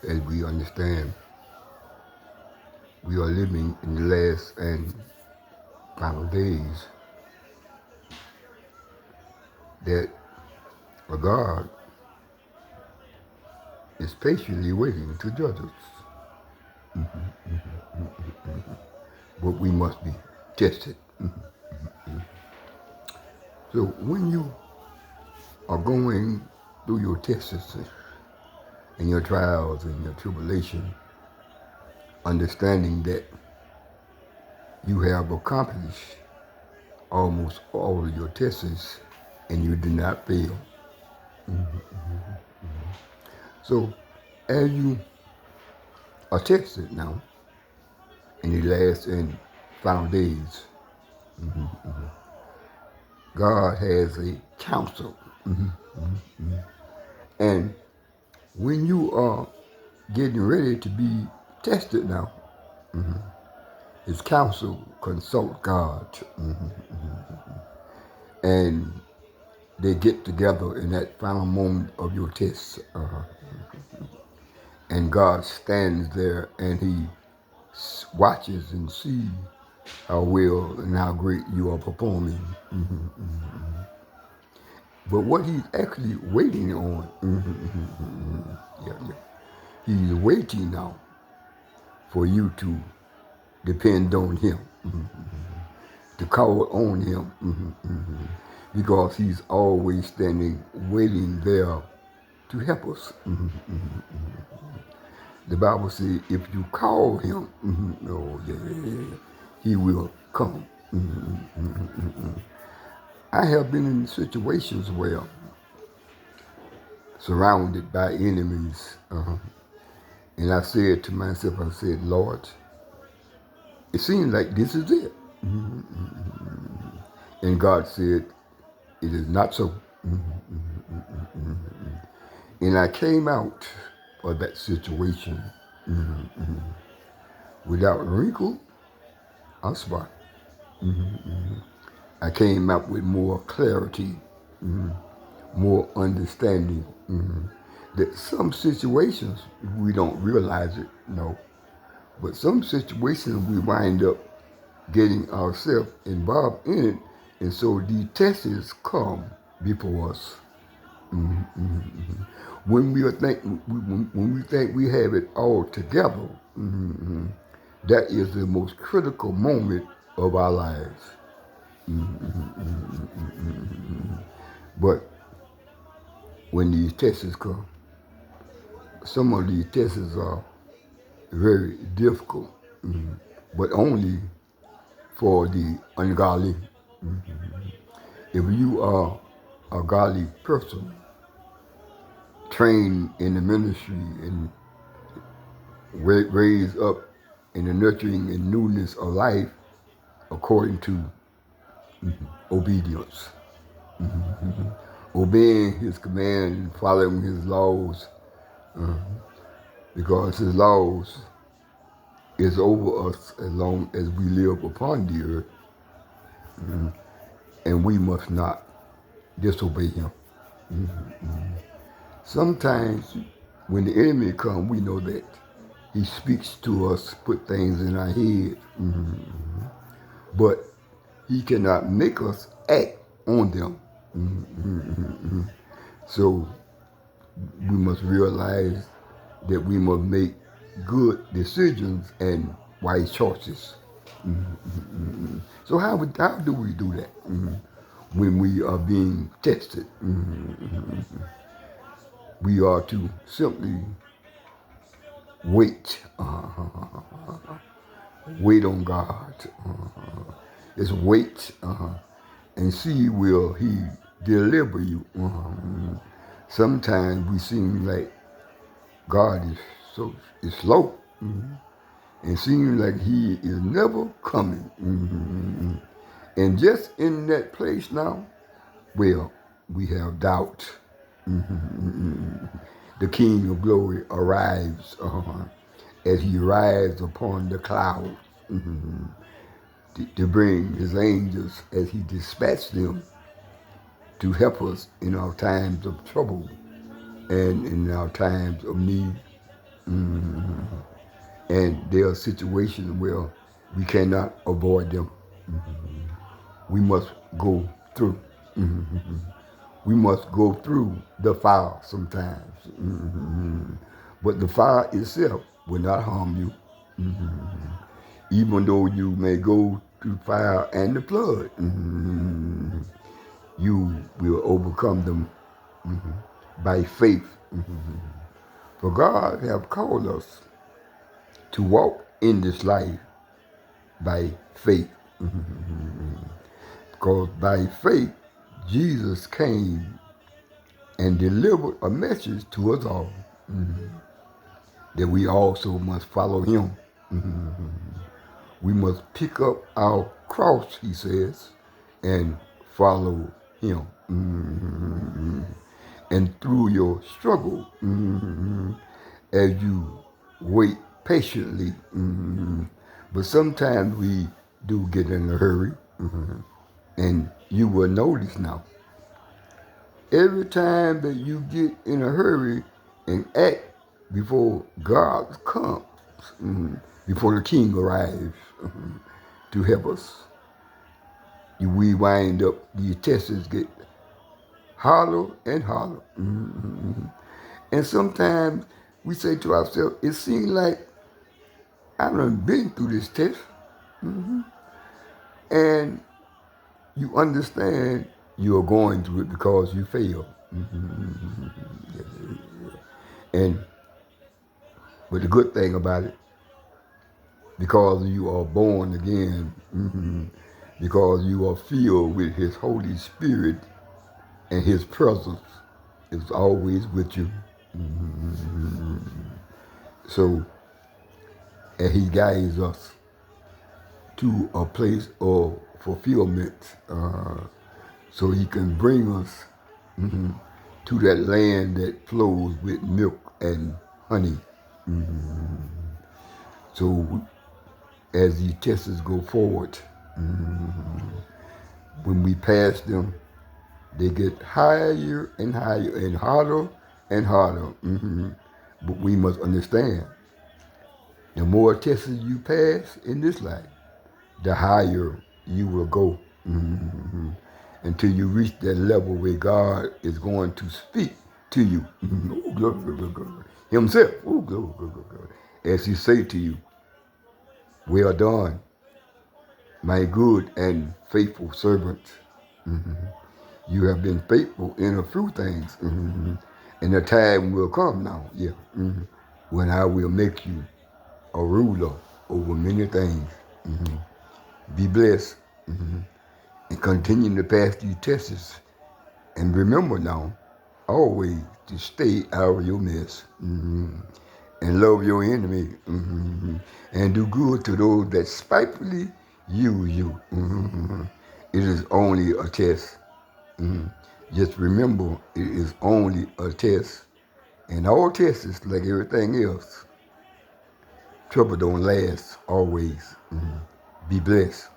as we understand, we are living in the last and final days that a God is patiently waiting to judge us. But we must be tested. So when you are going through your tests and your trials and your tribulation, understanding that you have accomplished almost all of your tests and you did not fail. So as you are tested now in the last and final days, God has a counsel. And when you are getting ready to be tested now, his counsel consult God. And they get together in that final moment of your test. And God stands there and he watches and sees how well and how great you are performing. But what he's actually waiting on, yeah, yeah, he's waiting now for you to depend on him, to call on him, because he's always standing, waiting there to help us. The Bible says, if you call him, oh yeah, yeah, yeah, he will come. I have been in situations where surrounded by enemies, and I said to myself, I said, Lord, it seems like this is it. And God said, it is not so. And I came out of that situation without wrinkle or spot. I came out with more clarity, more understanding. That some situations we don't realize it, no. But some situations we wind up getting ourselves involved in it, and so these tests come before us. When we think we have it all together, that is the most critical moment of our lives. But when these tests come, some of these tests are very difficult, but only for the ungodly. If you are a godly person, trained in the ministry and raised up in the nurturing and newness of life according to obedience, obeying his command and following his laws, because his laws is over us as long as we live upon the earth, and we must not disobey him. Sometimes when the enemy comes, we know that he speaks to us, put things in our head, but he cannot make us act on them. So we must realize that we must make good decisions and wise choices. So how do we do that when we are being tested? We are to simply wait, wait on God. Just wait and see will He deliver you. Sometimes we seem like God is slow, and seems like He is never coming. And just in that place now, well, we have doubt. The King of Glory arrives as He rides upon the clouds to bring His angels as He dispatches them to help us in our times of trouble and in our times of need. Mhm. And there are situations where we cannot avoid them. We must go through. Mhm. We must go through the fire sometimes. Mhm. But the fire itself will not harm you. Mhm. Even though you may go through fire and the flood, you will overcome them by faith. For God have called us to walk in this life by faith. Because by faith, Jesus came and delivered a message to us all that we also must follow him. We must pick up our cross, he says, and follow him. And through your struggle, as you wait patiently, but sometimes we do get in a hurry, and you will notice now, every time that you get in a hurry and act before God comes, before the King arrives to help us, we wind up, these tests get harder and harder. And sometimes we say to ourselves, it seems like I've done been through this test, and you understand you are going through it because you failed. And but the good thing about it, because you are born again, because you are filled with His Holy Spirit, and His presence is always with you. So, and He guides us to a place of fulfillment, so He can bring us to that land that flows with milk and honey. So, as the tests go forward, when we pass them, they get higher and higher and harder and harder. But we must understand, the more tests you pass in this life, the higher you will go, until you reach that level where God is going to speak to you. Oh, glory, glory, glory. Himself. Oh, glory, glory, glory. As He say to you, well done, my good and faithful servant. You have been faithful in a few things, and the time will come now, when I will make you a ruler over many things. Be blessed, and continue to pass these tests. And remember now, always to stay out of your mess, and love your enemy, and do good to those that spitefully use you. It is only a test. Just remember, it is only a test. And all tests is like everything else. Trouble don't last always. Be blessed.